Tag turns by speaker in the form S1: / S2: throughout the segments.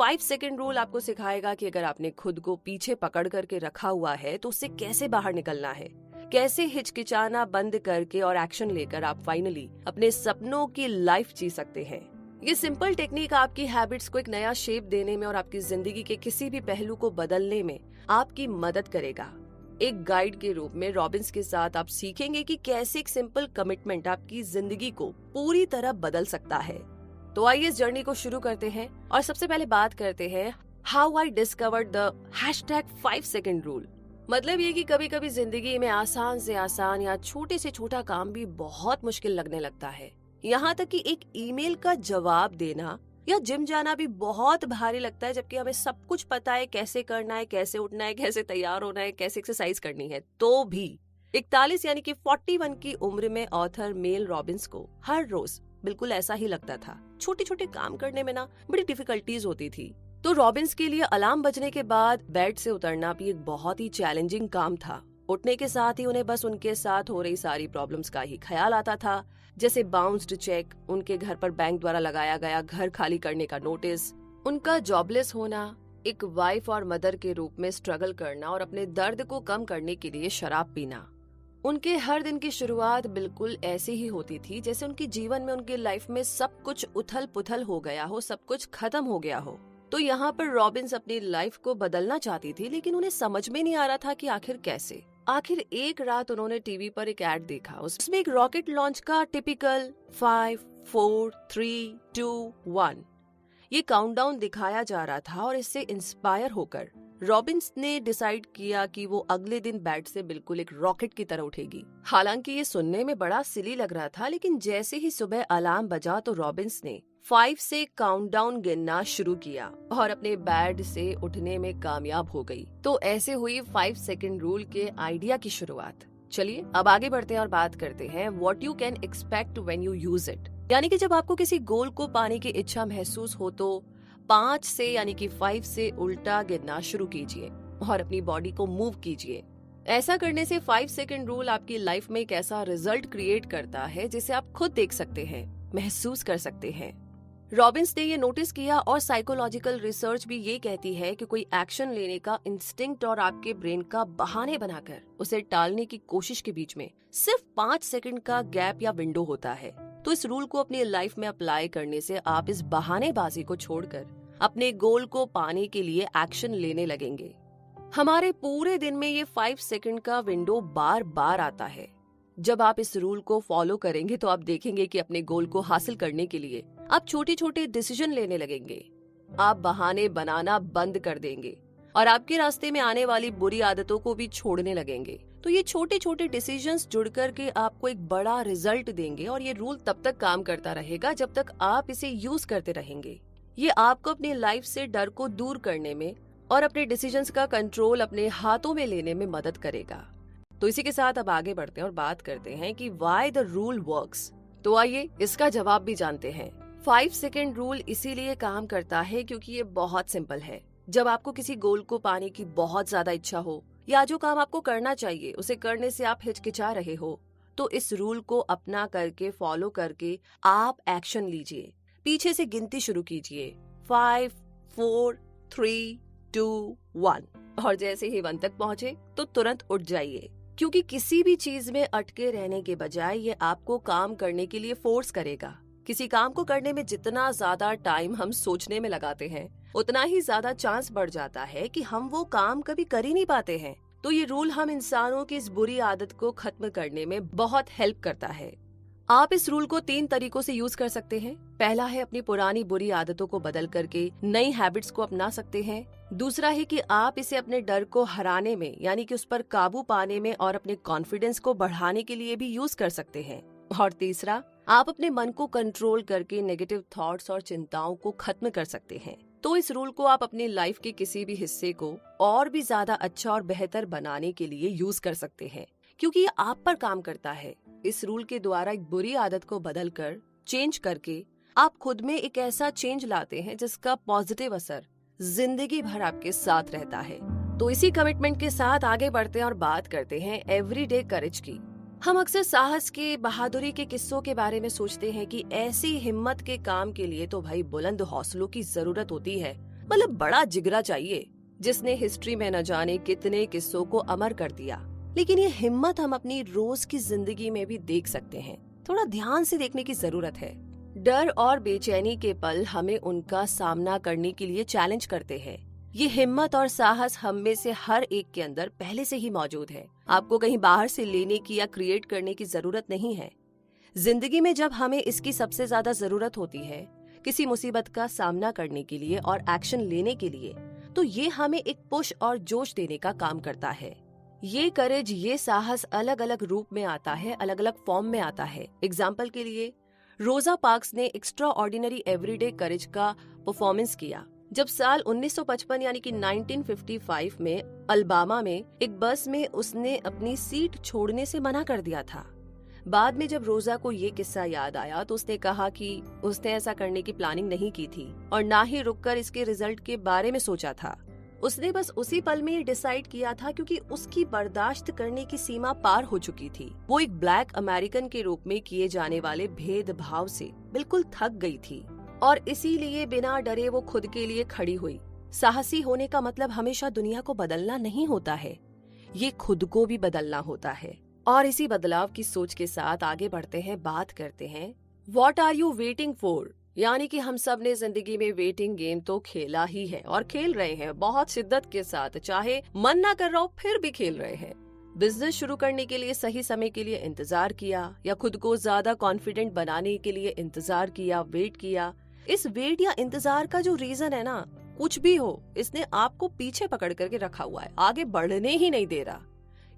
S1: 5 second rule आपको सिखाएगा कि अगर आपने खुद को पीछे पकड़ करके रखा हुआ है तो उससे कैसे बाहर निकलना है, कैसे हिचकिचाना बंद करके और एक्शन लेकर आप फाइनली अपने सपनों की लाइफ जी सकते हैं। ये सिंपल टेक्निक आपकी हैबिट्स को एक नया शेप देने में और आपकी जिंदगी के किसी भी पहलू को बदलने में आपकी मदद करेगा। एक गाइड के रूप में रॉबिन्स के साथ आप सीखेंगे कि कैसे एक सिंपल कमिटमेंट आपकी जिंदगी को पूरी तरह बदल सकता है। तो आइए इस जर्नी को शुरू करते हैं और सबसे पहले बात करते हैं how I discovered the #5 second rule. मतलब ये कि कभी कभी जिंदगी में आसान से आसान या छोटे से छोटा काम भी बहुत मुश्किल लगने लगता है। यहाँ तक कि एक ईमेल का जवाब देना या जिम जाना भी बहुत भारी लगता है, जबकि हमें सब कुछ पता है, कैसे करना है, कैसे उठना है, कैसे तैयार होना है, कैसे एक्सरसाइज करनी है। तो भी 41 यानी कि 41 की उम्र में ऑथर मेल रॉबिन्स को हर रोज बिल्कुल ऐसा ही लगता था। छोटे छोटे काम करने में ना बड़ी डिफिकल्टीज होती थी। तो रॉबिन्स के लिए अलार्म बजने के बाद बेड से उतरना भी एक बहुत ही चैलेंजिंग काम था। उठने के साथ ही उन्हें बस उनके साथ हो रही सारी प्रॉब्लम्स का ही ख्याल आता था, जैसे बाउंस्ड चेक, उनके घर पर बैंक द्वारा लगाया गया घर खाली करने का नोटिस, उनका जॉबलेस होना, एक वाइफ और मदर के रूप में स्ट्रगल करना और अपने दर्द को कम करने के लिए शराब पीना। उनके हर दिन की शुरुआत बिल्कुल ऐसी ही होती थी जैसे उनके जीवन में, उनकी लाइफ में सब कुछ उथल पुथल हो गया हो, सब कुछ खत्म हो गया हो। तो यहाँ पर रॉबिन्स अपनी लाइफ को बदलना चाहती थी, लेकिन उन्हें समझ में नहीं आ रहा था कि आखिर कैसे। आखिर एक रात उन्होंने टीवी पर एक एड देखा, उसमें एक रॉकेट लॉन्च का टिपिकल 5, 4, 3, 2, 1 ये काउंटडाउन दिखाया जा रहा था और इससे इंस्पायर होकर रॉबिन्स ने डिसाइड किया कि वो अगले दिन बेड से बिल्कुल एक रॉकेट की तरह उठेगी। हालांकि ये सुनने में बड़ा सिली लग रहा था, लेकिन जैसे ही सुबह अलार्म बजा तो रॉबिन्स ने 5 से काउंटडाउन गिनना शुरू किया और अपने बेड से उठने में कामयाब हो गई। तो ऐसे हुई 5 सेकंड रूल के आइडिया की शुरुआत। चलिए अब आगे बढ़ते हैं और बात करते हैं what you can expect when you use it. यानी कि जब आपको किसी गोल को पाने की इच्छा महसूस हो तो 5 से यानी कि 5 से उल्टा गिनना शुरू कीजिए और अपनी बॉडी को मूव कीजिए। ऐसा करने से 5 सेकंड रूल आपकी लाइफ में एक ऐसा रिजल्ट क्रिएट करता है जिसे आप खुद देख सकते हैं, महसूस कर सकते हैं। रॉबिन्स ने ये नोटिस किया और साइकोलॉजिकल रिसर्च भी ये कहती है कि कोई एक्शन लेने का इंस्टिंक्ट और आपके ब्रेन का बहाने बनाकर उसे टालने की कोशिश के बीच में सिर्फ 5 सेकंड का गैप या विंडो होता है। तो इस रूल को अपनी लाइफ में अप्लाई करने से आप इस बहानेबाजी को छोड़कर अपने गोल को पाने के लिए एक्शन लेने लगेंगे। हमारे पूरे दिन में ये 5 सेकंड का विंडो बार बार आता है। जब आप इस रूल को फॉलो करेंगे तो आप देखेंगे कि अपने गोल को हासिल करने के लिए आप छोटे छोटे डिसीजन लेने लगेंगे। आप बहाने बनाना बंद कर देंगे और आपके रास्ते में आने वाली बुरी आदतों को भी छोड़ने लगेंगे। तो ये छोटे छोटे डिसीजंस जुड़ करके आपको एक बड़ा रिजल्ट देंगे और ये रूल तब तक काम करता रहेगा जब तक आप इसे यूज करते रहेंगे। ये आपको अपनी लाइफ से डर को दूर करने में और अपने डिसीजंस का कंट्रोल अपने हाथों में लेने में मदद करेगा। तो इसी के साथ अब आगे बढ़ते हैं और बात करते हैं कि व्हाई द रूल वर्क्स। तो आइए इसका जवाब भी जानते हैं। 5 सेकंड रूल इसीलिए काम करता है क्योंकि ये बहुत सिंपल है। जब आपको किसी गोल को पाने की बहुत ज्यादा इच्छा हो या जो काम आपको करना चाहिए उसे करने से आप हिचकिचा रहे हो, तो इस रूल को अपना करके फॉलो करके आप एक्शन लीजिए। पीछे से गिनती शुरू कीजिए 5, 4, 3, 2, 1 और जैसे ही 1 तक पहुँचे तो तुरंत उठ जाइए, क्योंकि किसी भी चीज में अटके रहने के बजाय ये आपको काम करने के लिए फोर्स करेगा। किसी काम को करने में जितना ज्यादा टाइम हम सोचने में लगाते हैं उतना ही ज्यादा चांस बढ़ जाता है कि हम वो काम कभी कर ही नहीं पाते हैं। तो ये रूल हम इंसानों की इस बुरी आदत को खत्म करने में बहुत हेल्प करता है। आप इस रूल को 3 तरीकों से यूज कर सकते हैं। पहला है अपनी पुरानी बुरी आदतों को बदल करके नई हैबिट्स को अपना सकते हैं। दूसरा है कि आप इसे अपने डर को हराने में यानी कि उस पर काबू पाने में और अपने कॉन्फिडेंस को बढ़ाने के लिए भी यूज कर सकते हैं। और तीसरा, आप अपने मन को कंट्रोल करके नेगेटिव थॉट्स और चिंताओं को खत्म कर सकते हैं। तो इस रूल को आप अपनी लाइफ के किसी भी हिस्से को और भी ज्यादा अच्छा और बेहतर बनाने के लिए यूज कर सकते हैं, क्योंकि ये आप पर काम करता है। इस रूल के द्वारा एक बुरी आदत को बदल कर चेंज करके आप खुद में एक ऐसा चेंज लाते हैं जिसका पॉजिटिव असर जिंदगी भर आपके साथ रहता है। तो इसी कमिटमेंट के साथ आगे बढ़ते हैं और बात करते हैं एवरीडे करेज की। हम अक्सर साहस के, बहादुरी के किस्सों के बारे में सोचते हैं कि ऐसी हिम्मत के काम के लिए तो भाई बुलंद हौसलों की जरूरत होती है। मतलब बड़ा जिगरा चाहिए, जिसने हिस्ट्री में न जाने कितने किस्सों को अमर कर दिया। लेकिन ये हिम्मत हम अपनी रोज की जिंदगी में भी देख सकते हैं। थोड़ा ध्यान से देखने की जरूरत है। डर और बेचैनी के पल हमें उनका सामना करने के लिए चैलेंज करते हैं। ये हिम्मत और साहस हम में से हर एक के अंदर पहले से ही मौजूद है। आपको कहीं बाहर से लेने की या क्रिएट करने की जरूरत नहीं है। जिंदगी में जब हमें इसकी सबसे ज्यादा जरूरत होती है, किसी मुसीबत का सामना करने के लिए और एक्शन लेने के लिए, तो ये हमें एक पुश और जोश देने का काम करता है। ये करेज, ये साहस अलग अलग रूप में आता है, अलग अलग फॉर्म में आता है। एग्जाम्पल के लिए रोजा पार्क्स ने एक्स्ट्रा ऑर्डिनरी एवरीडे करेज का परफॉर्मेंस किया जब साल 1955 यानी कि 1955 में अल्बामा में एक बस में उसने अपनी सीट छोड़ने से मना कर दिया था। बाद में जब रोजा को ये किस्सा याद आया तो उसने कहा कि उसने ऐसा करने की प्लानिंग नहीं की थी और ना ही रुककर इसके रिजल्ट के बारे में सोचा था। उसने बस उसी पल में ये डिसाइड किया था क्योंकि उसकी बर्दाश्त करने की सीमा पार हो चुकी थी। वो एक ब्लैक अमेरिकन के रूप में किए जाने वाले भेदभाव से बिल्कुल थक गई थी और इसीलिए बिना डरे वो खुद के लिए खड़ी हुई। साहसी होने का मतलब हमेशा दुनिया को बदलना नहीं होता है, ये खुद को भी बदलना होता है। और इसी बदलाव की सोच के साथ आगे बढ़ते हैं, बात करते हैं what are you waiting for. यानी कि हम सब ने जिंदगी में वेटिंग गेम तो खेला ही है और खेल रहे हैं बहुत शिद्दत के साथ, चाहे मन ना कर रहा हो फिर भी खेल रहे हैं। बिजनेस शुरू करने के लिए सही समय के लिए इंतजार किया या खुद को ज्यादा कॉन्फिडेंट बनाने के लिए इंतजार किया, वेट किया। इस वेट या इंतजार का जो रीजन है ना, कुछ भी हो, इसने आपको पीछे पकड़ करके रखा हुआ है, आगे बढ़ने ही नहीं दे रहा।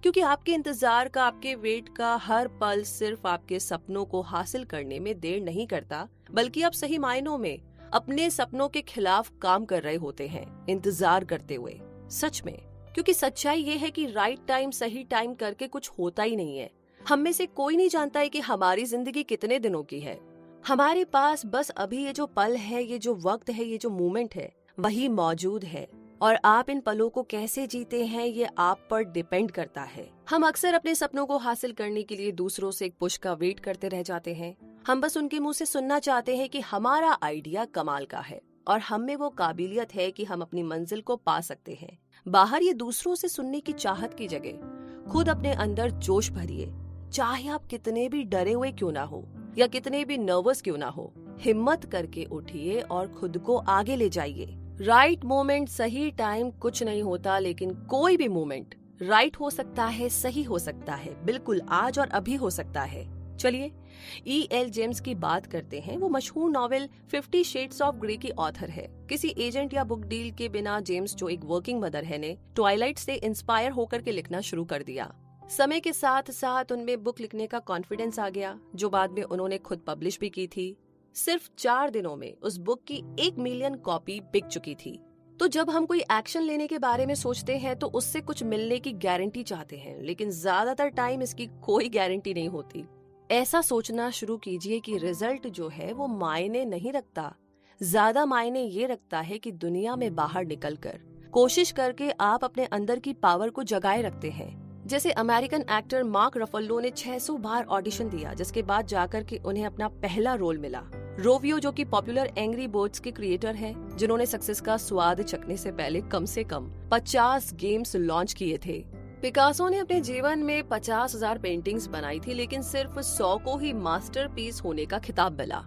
S1: क्योंकि आपके इंतजार का, आपके वेट का हर पल सिर्फ आपके सपनों को हासिल करने में देर नहीं करता, बल्कि आप सही मायनों में अपने सपनों के खिलाफ काम कर रहे होते हैं इंतजार करते हुए। सच में, क्योंकि सच्चाई ये है कि राइट टाइम, सही टाइम करके कुछ होता ही नहीं है। हम में से कोई नहीं जानता है कि हमारी जिंदगी कितने दिनों की है। हमारे पास बस अभी ये जो पल है, ये जो वक्त है, ये जो मोमेंट है, वही मौजूद है। और आप इन पलों को कैसे जीते हैं ये आप पर डिपेंड करता है। हम अक्सर अपने सपनों को हासिल करने के लिए दूसरों से एक पुश का वेट करते रह जाते हैं। हम बस उनके मुंह से सुनना चाहते हैं कि हमारा आइडिया कमाल का है और हम में वो काबिलियत है कि हम अपनी मंजिल को पा सकते हैं। बाहर ये दूसरों से सुनने की चाहत की जगह खुद अपने अंदर जोश भरिए। चाहे आप कितने भी डरे हुए क्यों ना हो या कितने भी नर्वस क्यों ना हो, हिम्मत करके उठिए और खुद को आगे ले जाइए। राइट मोमेंट, सही टाइम कुछ नहीं होता, लेकिन कोई भी मोमेंट राइट हो सकता है, सही हो सकता है, बिल्कुल आज और अभी हो सकता है। चलिए E.L. जेम्स की बात करते हैं। वो मशहूर नॉवेल 50 शेड्स ऑफ ग्रे की ऑथर है। किसी एजेंट या बुक डील के बिना जेम्स, जो एक वर्किंग मदर है, ने ट्वाइलाइट से इंस्पायर होकर के लिखना शुरू कर दिया। समय के साथ साथ उनमें बुक लिखने का कॉन्फिडेंस आ गया, जो बाद में उन्होंने खुद पब्लिश भी की थी। सिर्फ 4 दिनों में उस बुक की 1 मिलियन कॉपी बिक चुकी थी। तो जब हम कोई एक्शन लेने के बारे में सोचते हैं तो उससे कुछ मिलने की गारंटी चाहते हैं, लेकिन ज्यादातर टाइम इसकी कोई गारंटी नहीं होती। ऐसा सोचना शुरू कीजिए कि रिजल्ट जो है वो मायने नहीं रखता। ज्यादा मायने ये रखता है कि दुनिया में बाहर निकलकर कोशिश करके आप अपने अंदर की पावर को जगाए रखते हैं। जैसे अमेरिकन एक्टर मार्क रफल्लो ने 600 बार ऑडिशन दिया, जिसके बाद जाकर के उन्हें अपना पहला रोल मिला। रोवियो, जो कि पॉपुलर एंग्री बर्ड्स के क्रिएटर हैं, जिन्होंने सक्सेस का स्वाद चखने से पहले कम से कम 50 गेम्स लॉन्च किए थे। पिकासो ने अपने जीवन में 50,000 पेंटिंग्स बनाई थी, लेकिन सिर्फ 100 को ही मास्टरपीस होने का खिताब मिला।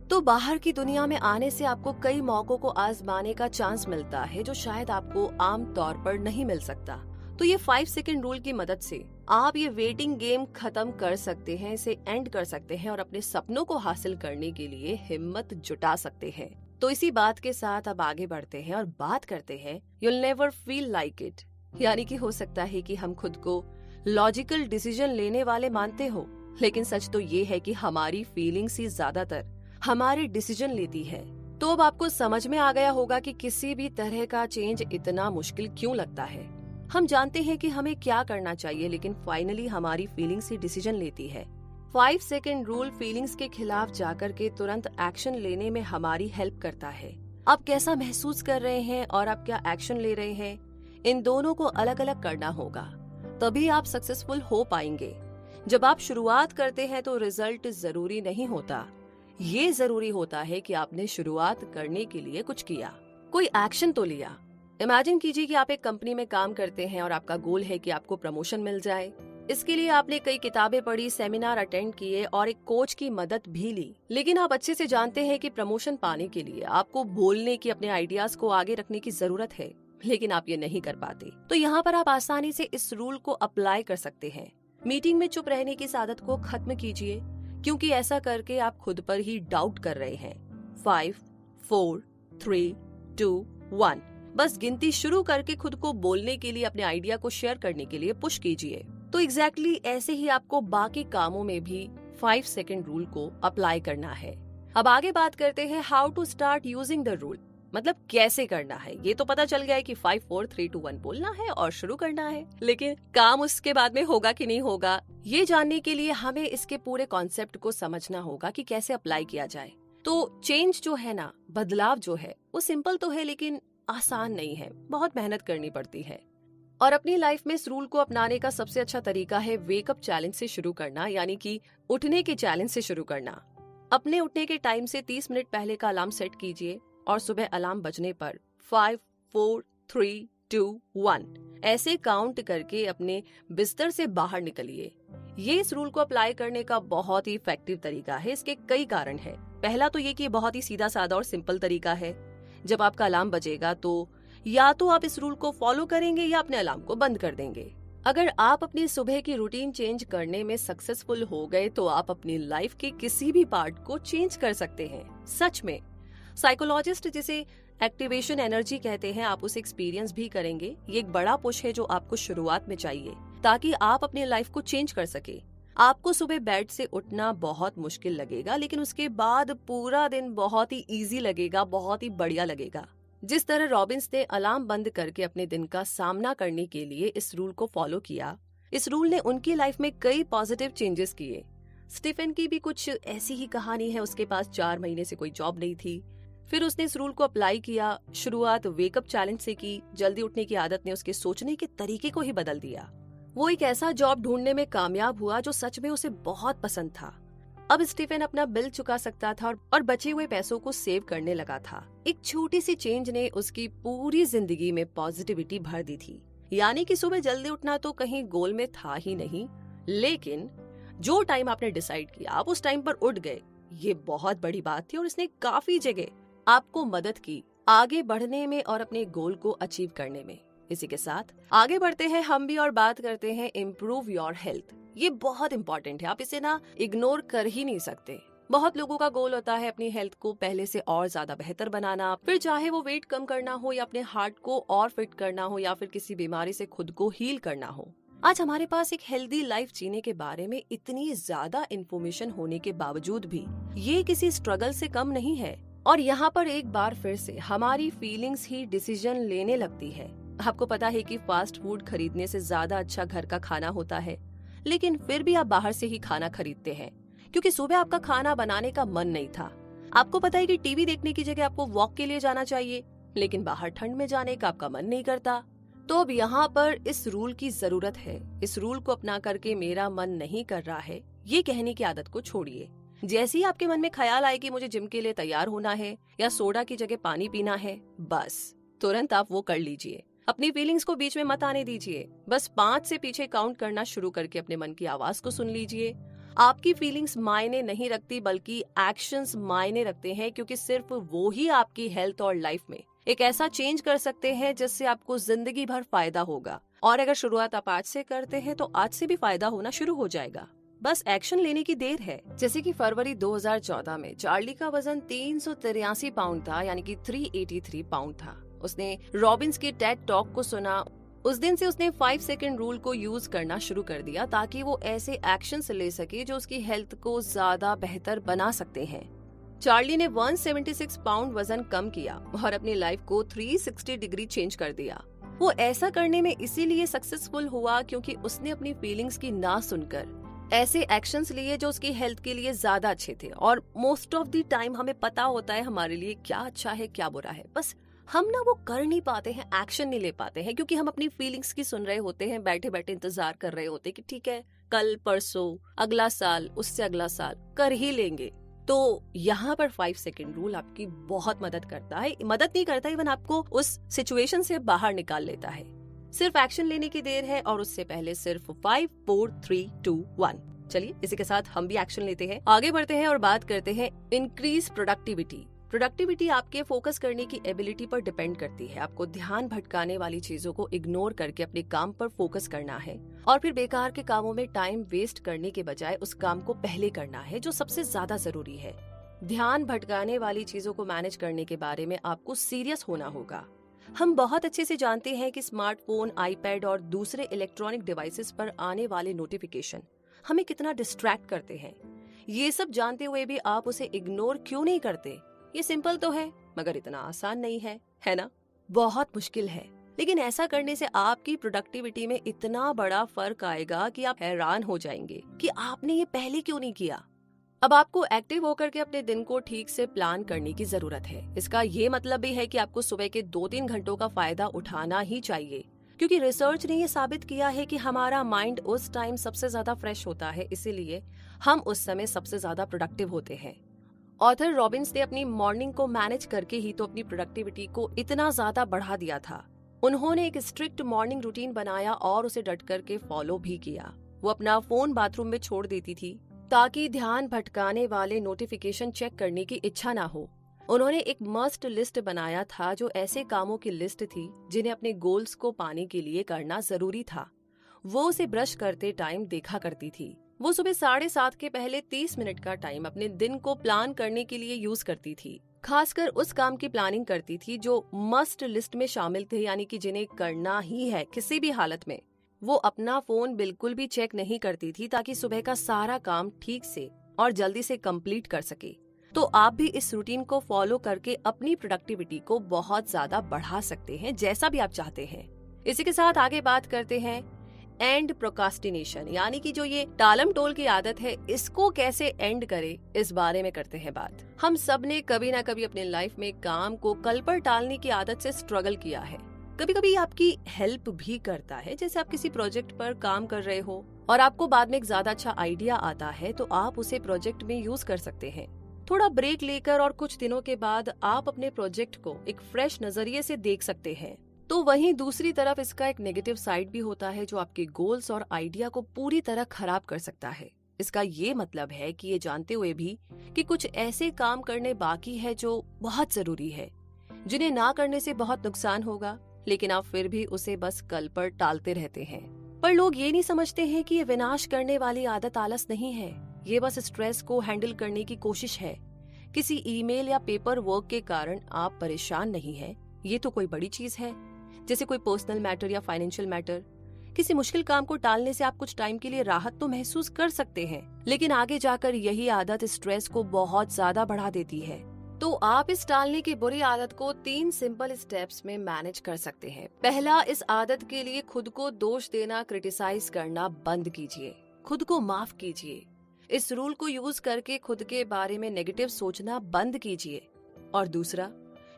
S1: तो बाहर की दुनिया में आने से आपको कई मौकों को आजमाने का चांस मिलता है, जो शायद आपको आम तौर पर नहीं मिल सकता। तो ये 5 सेकंड रूल की मदद से आप ये वेटिंग गेम खत्म कर सकते हैं, इसे एंड कर सकते हैं और अपने सपनों को हासिल करने के लिए हिम्मत जुटा सकते हैं। तो इसी बात के साथ अब आगे बढ़ते हैं और बात करते हैं you'll never feel like it। यानी कि हो सकता है कि हम खुद को लॉजिकल डिसीजन लेने वाले मानते हो, लेकिन सच तो ये है कि हमारी फीलिंग्स ही ज्यादातर हमारे डिसीजन लेती है। तो अब आपको समझ में आ गया होगा कि किसी भी तरह का चेंज इतना मुश्किल क्यों लगता है। हम जानते हैं कि हमें क्या करना चाहिए, लेकिन फाइनली हमारी फीलिंग्स ही डिसीजन लेती है। 5 सेकंड रूल फीलिंग्स के खिलाफ जाकर के तुरंत एक्शन लेने में हमारी हेल्प करता है। आप कैसा महसूस कर रहे हैं और आप क्या एक्शन ले रहे हैं, इन दोनों को अलग अलग करना होगा, तभी आप सक्सेसफुल हो पाएंगे। जब आप शुरुआत करते हैं तो रिजल्ट जरूरी नहीं होता, ये जरूरी होता है कि आपने शुरुआत करने के लिए कुछ किया, कोई एक्शन तो लिया। इमेजिन कीजिए कि आप एक कंपनी में काम करते हैं और आपका गोल है कि आपको प्रमोशन मिल जाए। इसके लिए आपने कई किताबें पढ़ी, सेमिनार अटेंड किए और एक कोच की मदद भी ली। लेकिन आप अच्छे से जानते हैं कि प्रमोशन पाने के लिए आपको बोलने की, अपने आइडियाज को आगे रखने की जरूरत है, लेकिन आप ये नहीं कर पाते। तो यहाँ पर आप आसानी से इस रूल को अप्लाई कर सकते हैं। मीटिंग में चुप रहने की आदत को खत्म कीजिए, क्योंकि ऐसा करके आप खुद पर ही डाउट कर रहे हैं। 5, 4, 3, 2, 1 बस गिनती शुरू करके खुद को बोलने के लिए, अपने आइडिया को शेयर करने के लिए पुश कीजिए। तो एग्जैक्टली ऐसे ही आपको बाकी कामों में भी 5 सेकेंड रूल को अप्लाई करना है। अब आगे बात करते हैं how to start using the rule, मतलब कैसे करना है। ये तो पता चल गया है कि 5, 4, 3, 2, 1 बोलना है और शुरू करना है, लेकिन काम उसके बाद में होगा कि नहीं होगा, ये जानने के लिए हमें इसके पूरे कॉन्सेप्ट को समझना होगा कि कैसे अप्लाई किया जाए। तो चेंज जो है ना, बदलाव जो है, वो सिंपल तो है लेकिन आसान नहीं है, बहुत मेहनत करनी पड़ती है। और अपनी लाइफ में इस रूल को अपनाने का सबसे अच्छा तरीका है वेकअप चैलेंज से शुरू करना, यानी कि उठने के चैलेंज से शुरू करना। अपने उठने के टाइम से 30 मिनट पहले का अलार्म सेट कीजिए और सुबह अलार्म बजने पर 5, 4, 3, 2, 1 ऐसे काउंट करके अपने बिस्तर से बाहर निकलिए। ये इस रूल को अप्लाई करने का बहुत ही इफेक्टिव तरीका है। इसके कई कारण हैं। पहला तो ये कि बहुत ही सीधा साधा और सिंपल तरीका है। जब आपका अलार्म बजेगा तो या तो आप इस रूल को फॉलो करेंगे या अपने अलार्म को बंद कर देंगे। अगर आप अपनी सुबह की रूटीन चेंज करने में सक्सेसफुल हो गए तो आप अपनी लाइफ के किसी भी पार्ट को चेंज कर सकते हैं। सच में साइकोलॉजिस्ट जिसे एक्टिवेशन एनर्जी कहते हैं, आप उसे एक्सपीरियंस भी करेंगे। ये एक बड़ा पुश है जो आपको शुरुआत में चाहिए ताकि आप अपनी लाइफ को चेंज कर सके। आपको सुबह बेड से उठना बहुत मुश्किल लगेगा, लेकिन उसके बाद पूरा दिन बहुत ही इजी लगेगा, बहुत ही बढ़िया लगेगा। जिस तरह रॉबिन्स ने अलार्म बंद करके अपने दिन का सामना करने के लिए इस रूल को फॉलो किया, इस रूल ने उनकी लाइफ में कई पॉजिटिव चेंजेस किए। स्टीफन की भी कुछ ऐसी ही कहानी है। उसके पास 4 महीने से कोई जॉब नहीं थी, फिर उसने इस रूल को अप्लाई किया। शुरुआत वेकअप चैलेंज से की। जल्दी उठने की आदत ने उसके सोचने के तरीके को ही बदल दिया। वो एक ऐसा जॉब ढूंढने में कामयाब हुआ जो सच में उसे बहुत पसंद था। अब स्टीफन अपना बिल चुका सकता था और बचे हुए पैसों को सेव करने लगा था। एक छोटी सी चेंज ने उसकी पूरी जिंदगी में पॉजिटिविटी भर दी थी। यानी कि सुबह जल्दी उठना तो कहीं गोल में था ही नहीं, लेकिन जो टाइम आपने डिसाइड किया आप उस टाइम पर उठ गए, ये बहुत बड़ी बात थी और इसने काफी जगह आपको मदद की आगे बढ़ने में और अपने गोल को अचीव करने में। इसी के साथ आगे बढ़ते हैं हम भी और बात करते हैं इम्प्रूव योर हेल्थ। ये बहुत इंपॉर्टेंट है, आप इसे ना इग्नोर कर ही नहीं सकते। बहुत लोगों का गोल होता है अपनी हेल्थ को पहले से और ज्यादा बेहतर बनाना, फिर चाहे वो वेट कम करना हो या अपने हार्ट को और फिट करना हो या फिर किसी बीमारी से खुद को हील करना हो। आज हमारे पास एक हेल्दी लाइफ जीने के बारे में इतनी ज्यादा इन्फॉर्मेशन होने के बावजूद भी ये किसी स्ट्रगल से कम नहीं है। और यहाँ पर एक बार फिर से हमारी फीलिंग्स ही डिसीजन लेने लगती है। आपको पता है कि फास्ट फूड खरीदने से ज्यादा अच्छा घर का खाना होता है, लेकिन फिर भी आप बाहर से ही खाना खरीदते हैं क्योंकि सुबह आपका खाना बनाने का मन नहीं था। आपको पता है कि टीवी देखने की जगह आपको वॉक के लिए जाना चाहिए, लेकिन बाहर ठंड में जाने का आपका मन नहीं करता। तो अब यहाँ पर इस रूल की जरूरत है। इस रूल को अपना करके मेरा मन नहीं कर रहा है, ये कहने की आदत को छोड़िए। जैसे ही आपके मन में ख्याल आए कि मुझे जिम के लिए तैयार होना है या सोडा की जगह पानी पीना है, बस तुरंत आप वो कर लीजिए। अपनी फीलिंग्स को बीच में मत आने दीजिए। बस 5 से पीछे काउंट करना शुरू करके अपने मन की आवाज को सुन लीजिए। आपकी फीलिंग्स मायने नहीं रखती, बल्कि एक्शंस मायने रखते हैं, क्योंकि सिर्फ वो ही आपकी हेल्थ और लाइफ में एक ऐसा चेंज कर सकते हैं जिससे आपको जिंदगी भर फायदा होगा। और अगर शुरुआत आप आज से करते हैं तो आज से भी फायदा होना शुरू हो जाएगा। बस एक्शन लेने की देर है। जैसे कि फरवरी 2014 में चार्ली का वजन 383 पाउंड था, यानी कि 383 पाउंड था। उसने रॉबिन्स के टेड टॉक को सुना। उस दिन से उसने 5 सेकंड रूल को यूज करना शुरू कर दिया ताकि वो ऐसे एक्शंस ले सके जो उसकी हेल्थ को ज्यादा बेहतर बना सकते हैं। चार्ली ने 176 पाउंड वजन कम किया और अपनी लाइफ को 360 डिग्री चेंज कर दिया। वो ऐसा करने में इसीलिए सक्सेसफुल हुआ क्योंकि उसने अपनी फीलिंग्स की ना सुनकर ऐसे एक्शंस लिए जो उसकी हेल्थ के लिए ज्यादा अच्छे थे। और मोस्ट ऑफ द टाइम हमें पता होता है हमारे लिए क्या अच्छा है क्या बुरा है, बस हम ना वो कर नहीं पाते हैं, एक्शन नहीं ले पाते हैं, क्योंकि हम अपनी फीलिंग्स की सुन रहे होते हैं, बैठे बैठे इंतजार कर रहे होते हैं कि ठीक है कल परसों अगला साल उससे अगला साल कर ही लेंगे। तो यहाँ पर 5 सेकेंड रूल आपकी बहुत मदद करता है। मदद नहीं करता, इवन आपको उस सिचुएशन से बाहर निकाल लेता है। सिर्फ एक्शन लेने की देर है और उससे पहले सिर्फ 5, 4, 3, 2, 1। चलिए इसी के साथ हम भी एक्शन लेते हैं, आगे बढ़ते हैं और बात करते हैं इंक्रीज प्रोडक्टिविटी। प्रोडक्टिविटी आपके फोकस करने की एबिलिटी पर डिपेंड करती है। आपको ध्यान भटकाने वाली चीजों को इग्नोर करके अपने काम पर फोकस करना है और फिर बेकार के कामों में टाइम वेस्ट करने के बजाय उस काम को पहले करना है जो सबसे ज्यादा जरूरी है। ध्यान भटकाने वाली चीजों को मैनेज करने के बारे में आपको सीरियस होना होगा। हम बहुत अच्छे से जानते हैं कि स्मार्टफोन, आईपैड और दूसरे इलेक्ट्रॉनिक डिवाइसेस पर आने वाले नोटिफिकेशन हमें कितना डिस्ट्रैक्ट करते हैं। ये सब जानते हुए भी आप उसे इग्नोर क्यों नहीं करते? ये सिंपल तो है मगर इतना आसान नहीं है ना? बहुत मुश्किल है, लेकिन ऐसा करने से आपकी प्रोडक्टिविटी में इतना बड़ा फर्क आएगा कि आप हैरान हो जाएंगे कि आपने ये पहले क्यों नहीं किया। अब आपको एक्टिव होकर के अपने दिन को ठीक से प्लान करने की जरूरत है। इसका ये मतलब भी है कि आपको सुबह के 2-3 घंटों का फायदा उठाना ही चाहिए, क्योंकि रिसर्च ने ये साबित किया है कि हमारा माइंड उस टाइम सबसे ज्यादा फ्रेश होता है, इसीलिए हम उस समय सबसे ज्यादा प्रोडक्टिव होते हैं। ऑथर रॉबिन्स ने अपनी मॉर्निंग को मैनेज करके ही तो अपनी प्रोडक्टिविटी को इतना ज्यादा बढ़ा दिया था। उन्होंने एक स्ट्रिक्ट मॉर्निंग रूटीन बनाया और उसे डट करके फॉलो भी किया। वो अपना फोन बाथरूम में छोड़ देती थी ताकि ध्यान भटकाने वाले नोटिफिकेशन चेक करने की इच्छा ना हो। उन्होंने एक मस्ट लिस्ट बनाया था जो ऐसे कामों की लिस्ट थी जिन्हें अपने गोल्स को पाने के लिए करना जरूरी था। वो उसे ब्रश करते टाइम देखा करती थी। वो सुबह 7:30 के पहले 30 मिनट का टाइम अपने दिन को प्लान करने के लिए यूज करती थी। खासकर उस काम की प्लानिंग करती थी जो मस्ट लिस्ट में शामिल थे, यानी कि जिन्हें करना ही है किसी भी हालत में। वो अपना फोन बिल्कुल भी चेक नहीं करती थी ताकि सुबह का सारा काम ठीक से और जल्दी से कंप्लीट कर सके। तो आप भी इस रूटीन को फॉलो करके अपनी प्रोडक्टिविटी को बहुत ज्यादा बढ़ा सकते हैं, जैसा भी आप चाहते हैं। इसी के साथ आगे बात करते हैं एंड प्रोकास्टिनेशन, यानी कि जो ये टालम टोल की आदत है, इसको कैसे एंड करे, इस बारे में करते हैं बात। हम सब ने कभी ना कभी अपने लाइफ में काम को कल पर टालने की आदत से स्ट्रगल किया है। कभी कभी आपकी हेल्प भी करता है, जैसे आप किसी प्रोजेक्ट पर काम कर रहे हो और आपको बाद में एक ज्यादा अच्छा आइडिया आता है तो आप उसे प्रोजेक्ट में यूज कर सकते हैं। थोड़ा ब्रेक लेकर और कुछ दिनों के बाद आप अपने प्रोजेक्ट को एक फ्रेश नजरिए से देख सकते हैं। तो वहीं दूसरी तरफ इसका एक नेगेटिव साइड भी होता है जो आपके गोल्स और आइडिया को पूरी तरह खराब कर सकता है। इसका ये मतलब है कि ये जानते हुए भी कि कुछ ऐसे काम करने बाकी है जो बहुत जरूरी है, जिन्हें ना करने से बहुत नुकसान होगा, लेकिन आप फिर भी उसे बस कल पर टालते रहते हैं। पर लोग ये नहीं समझते हैं कि ये विनाश करने वाली आदत आलस नहीं है, ये बस स्ट्रेस को हैंडल करने की कोशिश है। किसी ईमेल या पेपर वर्क के कारण आप परेशान नहीं हैं, ये तो कोई बड़ी चीज है, जैसे कोई पर्सनल मैटर या फाइनेंशियल मैटर। किसी मुश्किल काम को टालने से आप कुछ टाइम के लिए राहत तो महसूस कर सकते हैं, लेकिन आगे जाकर यही आदत स्ट्रेस को बहुत ज्यादा बढ़ा देती है। तो आप इस टालने की बुरी आदत को 3 सिंपल स्टेप्स में मैनेज कर सकते हैं। पहला, इस आदत के लिए खुद को दोष देना, क्रिटिसाइज करना बंद कीजिए, खुद को माफ कीजिए। इस रूल को यूज करके खुद के बारे में नेगेटिव सोचना बंद कीजिए। और दूसरा,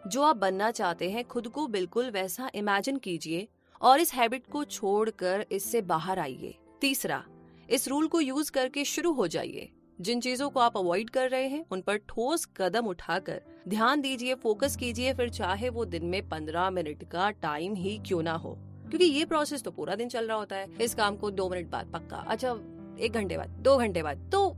S1: जो आप बनना चाहते हैं खुद को बिल्कुल वैसा इमेजिन कीजिए और इस हैबिट को छोड़कर इससे बाहर आइए। तीसरा, इस रूल को यूज करके शुरू हो जाइए। जिन चीजों को आप अवॉइड कर रहे हैं उन पर ठोस कदम उठाकर ध्यान दीजिए, फोकस कीजिए, फिर चाहे वो दिन में 15 मिनट का टाइम ही क्यों ना हो, क्योंकि ये प्रोसेस तो पूरा दिन चल रहा होता है। इस काम को 2 मिनट बाद पक्का, अच्छा 1 घंटे बाद, 2 घंटे बाद, तो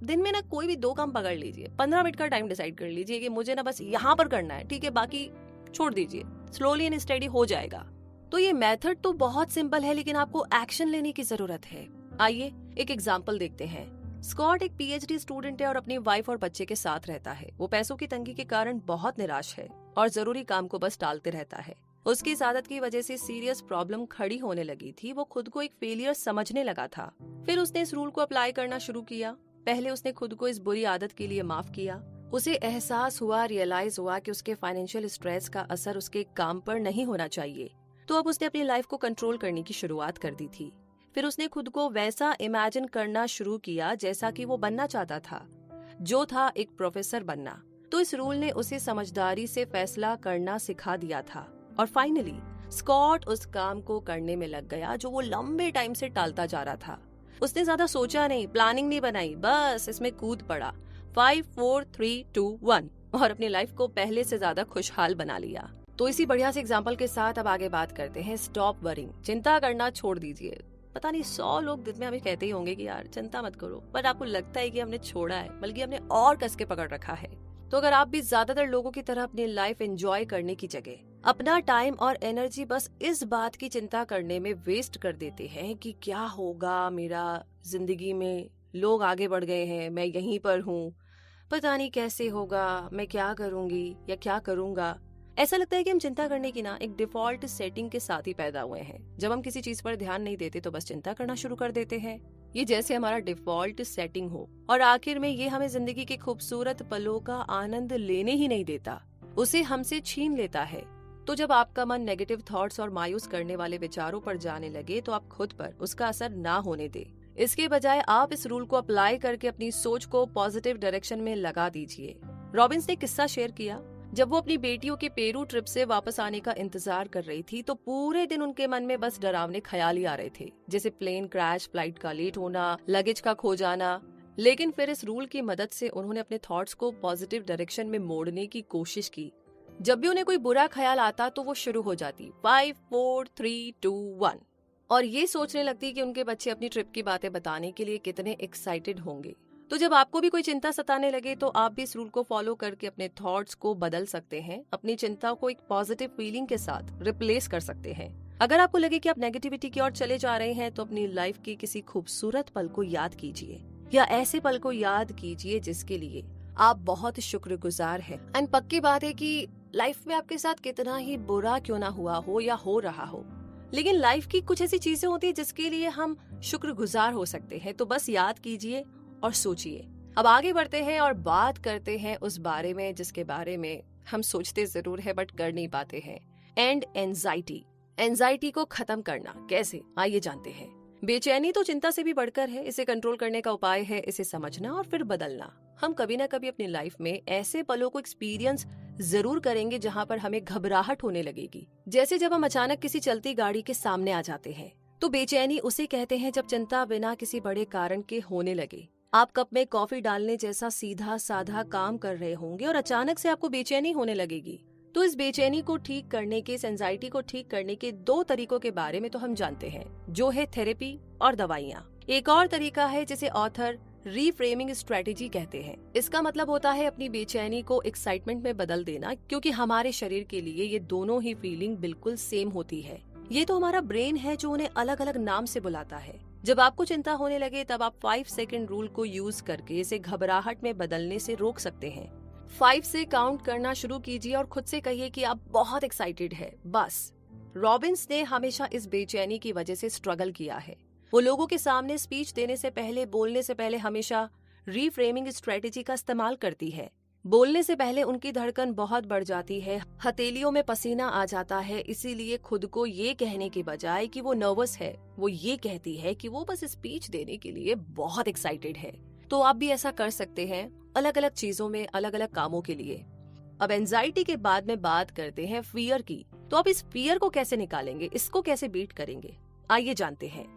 S1: दिन में ना कोई भी 2 काम पकड़ लीजिए। 15 मिनट का टाइम डिसाइड कर लीजिए कि मुझे ना बस यहाँ पर करना है, ठीक है, बाकी छोड़ दीजिए, स्लोली एंड स्टेडी हो जाएगा। तो ये मेथड तो बहुत सिंपल है, लेकिन आपको एक्शन लेने की जरूरत है। आइए एक एग्जाम्पल देखते हैं। स्कॉट एक पीएचडी स्टूडेंट है और अपनी वाइफ और बच्चे के साथ रहता है। वो पैसों की तंगी के कारण बहुत निराश है और जरूरी काम को बस टालते रहता है। उसकी इस आदत की वजह से सीरियस प्रॉब्लम खड़ी होने लगी थी। वो खुद को एक फेलियर समझने लगा था। फिर उसने इस रूल को अप्लाई करना शुरू किया। पहले उसने खुद को इस बुरी आदत के लिए माफ किया। उसे एहसास हुआ, रियलाइज हुआ कि उसके फाइनेंशियल स्ट्रेस का असर उसके काम पर नहीं होना चाहिए। तो अब उसने अपनी लाइफ को कंट्रोल करने की शुरुआत कर दी थी। फिर उसने खुद को वैसा इमेजिन करना शुरू किया जैसा कि वो बनना चाहता था, जो था एक प्रोफेसर बनना। तो इस रूल ने उसे समझदारी से फैसला करना सिखा दिया था और फाइनली स्कॉट उस काम को करने में लग गया जो वो लंबे टाइम से टालता जा रहा था। उसने ज्यादा सोचा नहीं, प्लानिंग नहीं बनाई, बस इसमें कूद पड़ा। 5 4 3 2 1 और अपनी लाइफ को पहले से ज्यादा खुशहाल बना लिया। तो इसी बढ़िया से एग्जाम्पल के साथ अब आगे बात करते हैं स्टॉप वरिंग, चिंता करना छोड़ दीजिए। पता नहीं 100 लोग दिन में हमें कहते ही होंगे कि यार चिंता मत करो, बट आपको लगता है कि हमने छोड़ा है, बल्कि हमने और कस के पकड़ रखा है। तो अगर आप भी ज्यादातर लोगों की तरह अपनी लाइफ एंजॉय करने की जगह अपना टाइम और एनर्जी बस इस बात की चिंता करने में वेस्ट कर देते हैं कि क्या होगा मेरा जिंदगी में, लोग आगे बढ़ गए हैं, मैं यहीं पर हूँ, पता नहीं कैसे होगा, मैं क्या करूंगी या क्या करूंगा, ऐसा लगता है कि हम चिंता करने की ना एक डिफॉल्ट सेटिंग के साथ ही पैदा हुए हैं। जब हम किसी चीज पर ध्यान नहीं देते तो बस चिंता करना शुरू कर देते हैं। ये जैसे हमारा डिफॉल्ट सेटिंग हो और आखिर में ये हमें जिंदगी के खूबसूरत पलों का आनंद लेने ही नहीं देता, उसे हमसे छीन लेता है। तो जब आपका मन नेगेटिव थॉट्स और मायूस करने वाले विचारों पर जाने लगे तो आप खुद पर उसका असर ना होने दे। इसके बजाय आप इस रूल को अप्लाई करके अपनी सोच को पॉजिटिव डायरेक्शन में लगा दीजिए। रॉबिन्स ने किस्सा शेयर किया, जब वो अपनी बेटियों के पेरू ट्रिप से वापस आने का इंतजार कर रही थी तो पूरे दिन उनके मन में बस डरावने ख्याल ही आ रहे थे, जैसे प्लेन क्रैश, फ्लाइट का लेट होना, लगेज का खो जाना। लेकिन फिर इस रूल की मदद से उन्होंने अपने थॉट्स को पॉजिटिव डायरेक्शन में मोड़ने की कोशिश की। जब भी उन्हें कोई बुरा ख्याल आता तो वो शुरू हो जाती 5 4 3 2 1 और ये सोचने लगती कि उनके बच्चे अपनी ट्रिप की बातें बताने के लिए कितने एक्साइटेड होंगे। तो जब आपको भी कोई चिंता सताने लगे तो आप भी इस रूल को फॉलो करके अपने थॉट्स को बदल सकते हैं, अपनी चिंता को एक पॉजिटिव फीलिंग के साथ रिप्लेस कर सकते हैं। अगर आपको लगे कि आप नेगेटिविटी की ओर चले जा रहे हैं तो अपनी लाइफ की किसी खूबसूरत पल को याद कीजिए या ऐसे पल को याद कीजिए जिसके लिए आप बहुत शुक्रगुजार हैं। एंड पक्की बात है कि लाइफ में आपके साथ कितना ही बुरा क्यों ना हुआ हो या हो रहा हो, लेकिन लाइफ की कुछ ऐसी चीजें होती है जिसके लिए हम शुक्रगुजार हो सकते हैं। तो बस याद कीजिए और सोचिए। अब आगे बढ़ते हैं और बात करते हैं उस बारे में जिसके बारे में हम सोचते जरूर है बट कर नहीं पाते हैं, एंड एंजाइटी। एंजाइटी को खत्म करना कैसे, आइए जानते हैं। बेचैनी तो चिंता से भी बढ़कर है। इसे कंट्रोल करने का उपाय है इसे समझना और फिर बदलना। हम कभी ना कभी अपनी लाइफ में ऐसे पलों को एक्सपीरियंस जरूर करेंगे जहाँ पर हमें घबराहट होने लगेगी, जैसे जब हम अचानक किसी चलती गाड़ी के सामने आ जाते हैं। तो बेचैनी उसे कहते हैं जब चिंता बिना किसी बड़े कारण के होने लगे। आप कप में कॉफी डालने जैसा सीधा साधा काम कर रहे होंगे और अचानक से आपको बेचैनी होने लगेगी। तो इस बेचैनी को ठीक करने के, इस एंजाइटी को ठीक करने के 2 तरीकों के बारे में तो हम जानते हैं, जो है थेरेपी और दवाइयाँ। एक और तरीका है जिसे ऑथर रीफ्रेमिंग स्ट्रेटेजी कहते हैं। इसका मतलब होता है अपनी बेचैनी को एक्साइटमेंट में बदल देना, क्योंकि हमारे शरीर के लिए ये दोनों ही फीलिंग बिल्कुल सेम होती है। ये तो हमारा ब्रेन है जो उन्हें अलग अलग नाम से बुलाता है। जब आपको चिंता होने लगे तब आप 5 सेकंड रूल को यूज करके इसे घबराहट में बदलने से रोक सकते हैं। 5 से काउंट करना शुरू कीजिए और खुद से कहिए कि आप बहुत एक्साइटेड है, बस। रॉबिन्स ने हमेशा इस बेचैनी की वजह से स्ट्रगल किया है। वो लोगों के सामने स्पीच देने से पहले, बोलने से पहले हमेशा रीफ्रेमिंग स्ट्रेटेजी का इस्तेमाल करती है। बोलने से पहले उनकी धड़कन बहुत बढ़ जाती है, हथेलियों में पसीना आ जाता है, इसीलिए खुद को ये कहने के बजाय कि वो नर्वस है, वो ये कहती है कि वो बस स्पीच देने के लिए बहुत एक्साइटेड है। तो आप भी ऐसा कर सकते हैं अलग अलग चीजों में, अलग अलग कामों के लिए। अब एंजाइटी के बाद में बात करते हैं फियर की। तो आप इस फियर को कैसे निकालेंगे, इसको कैसे बीट करेंगे, आइए जानते हैं।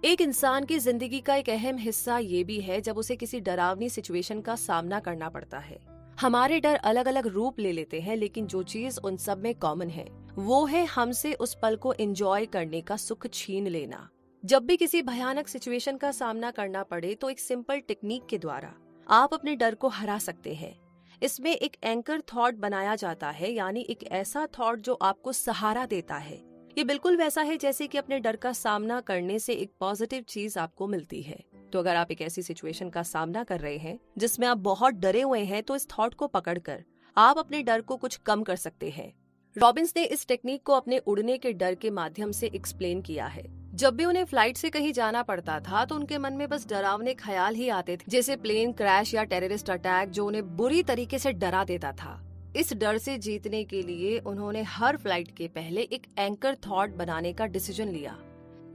S1: एक इंसान की जिंदगी का एक अहम हिस्सा ये भी है जब उसे किसी डरावनी सिचुएशन का सामना करना पड़ता है। हमारे डर अलग अलग रूप ले लेते हैं, लेकिन जो चीज उन सब में कॉमन है वो है हमसे उस पल को एंजॉय करने का सुख छीन लेना। जब भी किसी भयानक सिचुएशन का सामना करना पड़े तो एक सिंपल टेक्निक के द्वारा आप अपने डर को हरा सकते हैं। इसमें एक एंकर थॉट बनाया जाता है, यानी एक ऐसा थॉट जो आपको सहारा देता है। ये बिल्कुल वैसा है जैसे कि अपने डर का सामना करने से एक पॉजिटिव चीज आपको मिलती है। तो अगर आप एक ऐसी सिचुएशन का सामना कर रहे हैं जिसमें आप बहुत डरे हुए हैं, तो इस थॉट को पकड़कर आप अपने डर को कुछ कम कर सकते हैं। रॉबिन्स ने इस टेक्निक को अपने उड़ने के डर के माध्यम से एक्सप्लेन किया है। जब भी उन्हें फ्लाइट से कहीं जाना पड़ता था तो उनके मन में बस डरावने ख्याल ही आते थे, जैसे प्लेन क्रैश या टेररिस्ट अटैक, जो उन्हें बुरी तरीके से डरा देता था। इस डर से जीतने के लिए उन्होंने हर फ्लाइट के पहले एक एंकर थॉट बनाने का डिसीजन लिया।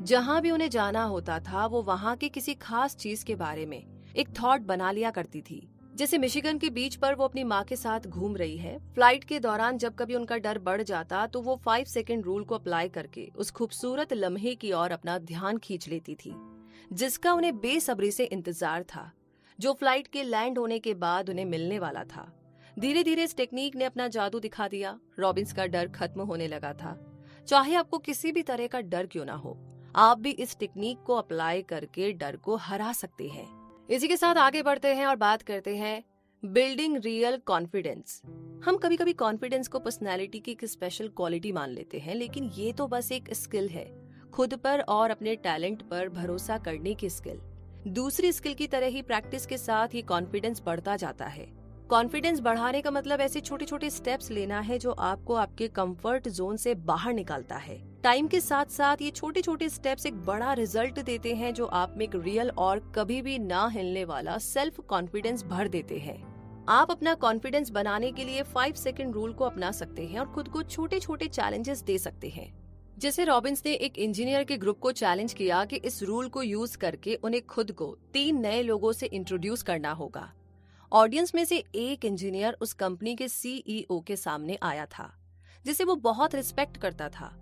S1: जहां भी उन्हें जाना होता था वो वहां की किसी खास चीज के बारे में एक थॉट बना लिया करती थी। जैसे मिशिगन के बीच पर वो अपनी माँ के साथ घूम रही है। फ्लाइट के दौरान जब कभी उनका डर बढ़ जाता तो वो 5 सेकंड रूल को अप्लाई करके उस खूबसूरत लम्हे की ओर अपना ध्यान खींच लेती थी जिसका उन्हें बेसब्री से इंतजार था। जो फ्लाइट के लैंड होने के बाद उन्हें मिलने वाला था। धीरे धीरे इस टेक्निक ने अपना जादू दिखा दिया। रॉबिन्स का डर खत्म होने लगा था। चाहे आपको किसी भी तरह का डर क्यों ना हो, आप भी इस टेक्निक को अप्लाई करके डर को हरा सकते हैं। इसी के साथ आगे बढ़ते हैं और बात करते हैं बिल्डिंग रियल कॉन्फिडेंस। हम कभी कभी कॉन्फिडेंस को पर्सनैलिटी की एक स्पेशल क्वालिटी मान लेते हैं, लेकिन ये तो बस एक स्किल है, खुद पर और अपने टैलेंट पर भरोसा करने की स्किल। दूसरी स्किल की तरह ही प्रैक्टिस के साथ ही कॉन्फिडेंस बढ़ता जाता है। कॉन्फिडेंस बढ़ाने का मतलब ऐसे छोटे छोटे स्टेप्स लेना है जो आपको आपके कंफर्ट जोन से बाहर निकालता है। टाइम के साथ साथ ये छोटे छोटे स्टेप्स एक बड़ा रिजल्ट देते हैं, जो आप में एक रियल और कभी भी ना हिलने वाला सेल्फ कॉन्फिडेंस भर देते हैं। आप अपना कॉन्फिडेंस बनाने के लिए 5 सेकंड रूल को अपना सकते हैं और खुद को छोटे छोटे चैलेंजेस दे सकते हैं। जैसे रॉबिन्स ने एक इंजीनियर के ग्रुप को चैलेंज किया कि इस रूल को यूज करके उन्हें खुद को 3 नए लोगों से इंट्रोड्यूस करना होगा। ऑडियंस में से एक इंजीनियर उस कंपनी के सीईओ के सामने आया था, जिसे वो बहुत रिस्पेक्ट करता था,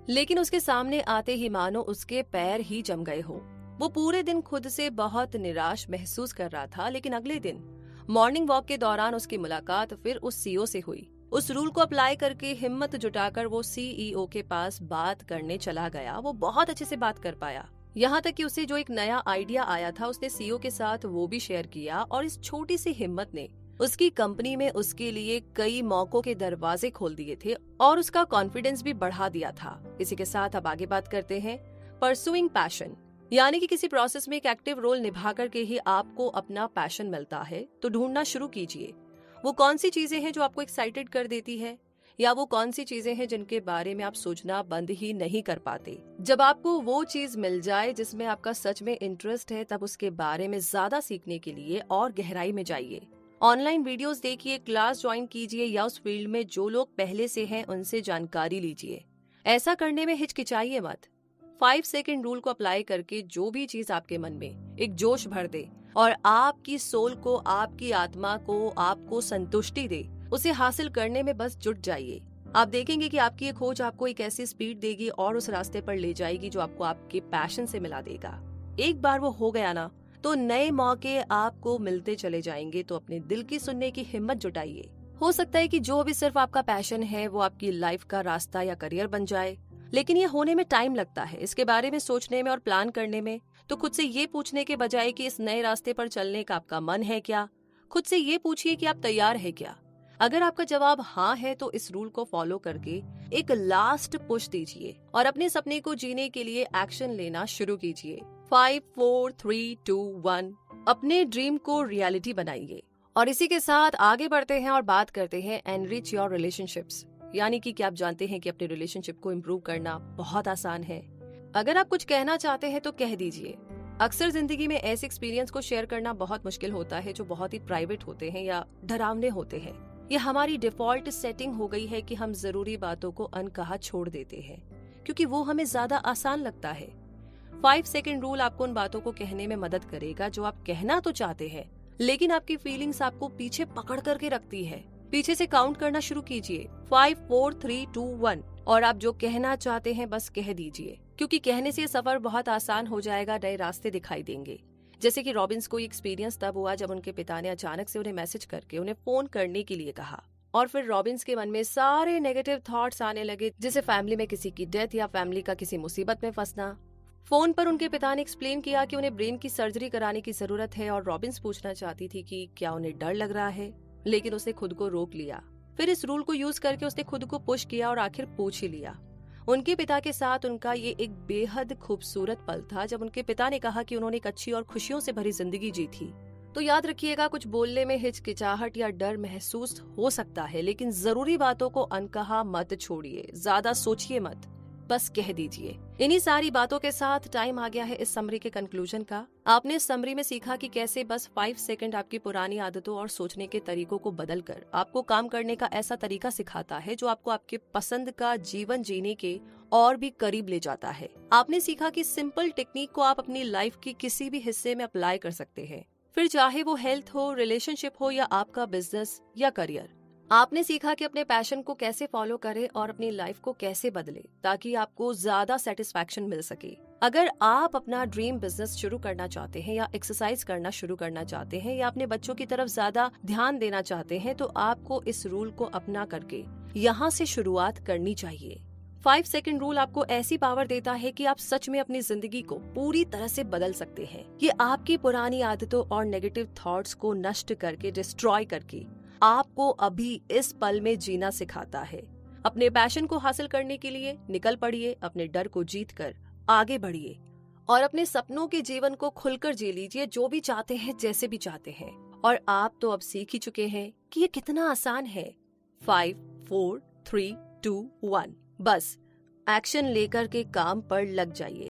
S1: लेकिन उसके सामने आते ही मानो उसके पैर ही जम गए हो। वो पूरे दिन खुद से बहुत निराश महसूस कर रहा था, लेकिन अगले दिन मॉर्निंग वॉक के दौरान उसकी मुलाकात फिर उस सीईओ से हुई। उस रूल को अप्लाई करके हिम्मत जुटाकर वो सीईओ के पास बात करने चला गया। वो बहुत अच्छे से बात कर पाया, यहाँ तक कि उसे जो एक नया आइडिया आया था उसने सीईओ के साथ वो भी शेयर किया, और इस छोटी सी हिम्मत ने उसकी कंपनी में उसके लिए कई मौकों के दरवाजे खोल दिए थे और उसका कॉन्फिडेंस भी बढ़ा दिया था। इसी के साथ अब आगे बात करते हैं परसुइंग पैशन, यानी कि किसी प्रोसेस में एक एक्टिव रोल निभा करके ही आपको अपना पैशन मिलता है। तो ढूंढना शुरू कीजिए वो कौन सी चीजें हैं जो आपको एक्साइटेड कर देती है, या वो कौन सी चीजें हैं जिनके बारे में आप सोचना बंद ही नहीं कर पाते। जब आपको वो चीज मिल जाए जिसमें आपका सच में इंटरेस्ट है, तब उसके बारे में ज्यादा सीखने के लिए और गहराई में जाइए। ऑनलाइन वीडियोस देखिए, क्लास ज्वाइन कीजिए, या उस फील्ड में जो लोग पहले से हैं उनसे जानकारी लीजिए। ऐसा करने में हिचकिचाइए मत। 5 सेकंड रूल को अप्लाई करके जो भी चीज आपके मन में एक जोश भर दे और आपकी सोल को, आपकी आत्मा को, आपको संतुष्टि दे, उसे हासिल करने में बस जुट जाइए। आप देखेंगे कि आपकी ये खोज आपको एक ऐसी स्पीड देगी और उस रास्ते पर ले जाएगी जो आपको आपके पैशन से मिला देगा। एक बार वो हो गया ना, तो नए मौके आपको मिलते चले जाएंगे। तो अपने दिल की सुनने की हिम्मत जुटाइए। हो सकता है कि जो भी सिर्फ आपका पैशन है वो आपकी लाइफ का रास्ता या करियर बन जाए, लेकिन ये होने में टाइम लगता है। इसके बारे में सोचने में और प्लान करने में। तो खुद से ये पूछने के बजाय कि इस नए रास्ते पर चलने का आपका मन है क्या, खुद से ये पूछिए कि आप तैयार है क्या। अगर आपका जवाब हाँ है तो इस रूल को फॉलो करके एक लास्ट पुश दीजिए और अपने सपने को जीने के लिए एक्शन लेना शुरू कीजिए। 5, 4, 3, 2, 1 अपने ड्रीम को रियलिटी बनाइए। और इसी के साथ आगे बढ़ते हैं और बात करते हैं एनरिच योर रिलेशनशिप्स, यानी कि क्या आप जानते हैं कि अपने रिलेशनशिप को इम्प्रूव करना बहुत आसान है। अगर आप कुछ कहना चाहते हैं तो कह दीजिए। अक्सर जिंदगी में ऐसे एक्सपीरियंस को शेयर करना बहुत मुश्किल होता है जो बहुत ही प्राइवेट होते हैं या डरावने होते हैं। ये हमारी डिफॉल्ट सेटिंग हो गई है कि हम जरूरी बातों को अनकहा छोड़ देते हैं, क्योंकि वो हमें ज्यादा आसान लगता है। 5 सेकंड रूल आपको उन बातों को कहने में मदद करेगा जो आप कहना तो चाहते हैं, लेकिन आपकी फीलिंग्स आपको पीछे पकड़ करके रखती है। पीछे से काउंट करना शुरू कीजिए, 5, 4, 3, 2, 1, और आप जो कहना चाहते हैं बस कह दीजिए, क्योंकि कहने से सफर बहुत आसान हो जाएगा, नए रास्ते दिखाई देंगे। जैसे कि रॉबिन्स को एक्सपीरियंस तब हुआ जब उनके पिता ने अचानक से उन्हें मैसेज करके उन्हें फोन करने के लिए कहा, और फिर रॉबिन्स के मन में सारे नेगेटिव थॉट्स आने लगे, जैसे फैमिली में किसी की डेथ या फैमिली का किसी मुसीबत में फंसना। फोन पर उनके पिता ने एक्सप्लेन किया कि उन्हें ब्रेन की सर्जरी कराने की जरूरत है, और रॉबिन्स पूछना चाहती थी कि क्या उन्हें डर लग रहा है, लेकिन उसने खुद को रोक लिया। फिर इस रूल को यूज करके उसने खुद को पुश किया और आखिर पूछ ही लिया। उनके पिता के साथ उनका ये एक बेहद खूबसूरत पल था जब उनके पिता ने कहा कि उन्होंने एक अच्छी और खुशियों से भरी जिंदगी जी थी। तो याद रखिएगा, कुछ बोलने में हिचकिचाहट या डर महसूस हो सकता है, लेकिन जरूरी बातों को अनकहा मत छोड़िए, ज्यादा सोचिए मत, बस कह दीजिए। इन्हीं सारी बातों के साथ टाइम आ गया है इस समरी के कंक्लूजन का। आपने इस समरी में सीखा कि कैसे बस 5 सेकंड आपकी पुरानी आदतों और सोचने के तरीकों को बदलकर आपको काम करने का ऐसा तरीका सिखाता है जो आपको आपके पसंद का जीवन जीने के और भी करीब ले जाता है। आपने सीखा कि सिंपल टेक्निक को आप अपनी लाइफ के किसी भी हिस्से में अप्लाई कर सकते हैं, फिर चाहे वो हेल्थ हो, रिलेशनशिप हो या आपका बिजनेस या करियर। आपने सीखा कि अपने पैशन को कैसे फॉलो करें और अपनी लाइफ को कैसे बदले ताकि आपको ज्यादा सेटिस्फैक्शन मिल सके। अगर आप अपना ड्रीम बिजनेस शुरू करना चाहते हैं या एक्सरसाइज करना शुरू करना चाहते हैं या अपने बच्चों की तरफ ज्यादा ध्यान देना चाहते हैं तो आपको इस रूल को अपना करके यहाँ से शुरुआत करनी चाहिए। 5 सेकंड रूल आपको ऐसी पावर देता है कि आप सच में अपनी जिंदगी को पूरी तरह से बदल सकते हैं। ये आपकी पुरानी आदतों और नेगेटिव थॉट्स को नष्ट करके, डिस्ट्रॉय करके आपको अभी इस पल में जीना सिखाता है। अपने पैशन को हासिल करने के लिए निकल पड़िए, अपने डर को जीतकर आगे बढ़िए और अपने सपनों के जीवन को खुलकर जी लीजिए, जो भी चाहते हैं, जैसे भी चाहते हैं। और आप तो अब सीख ही चुके हैं कि ये कितना आसान है। 5, 4, 3, 2, 1 बस एक्शन लेकर के काम पर लग जाइए।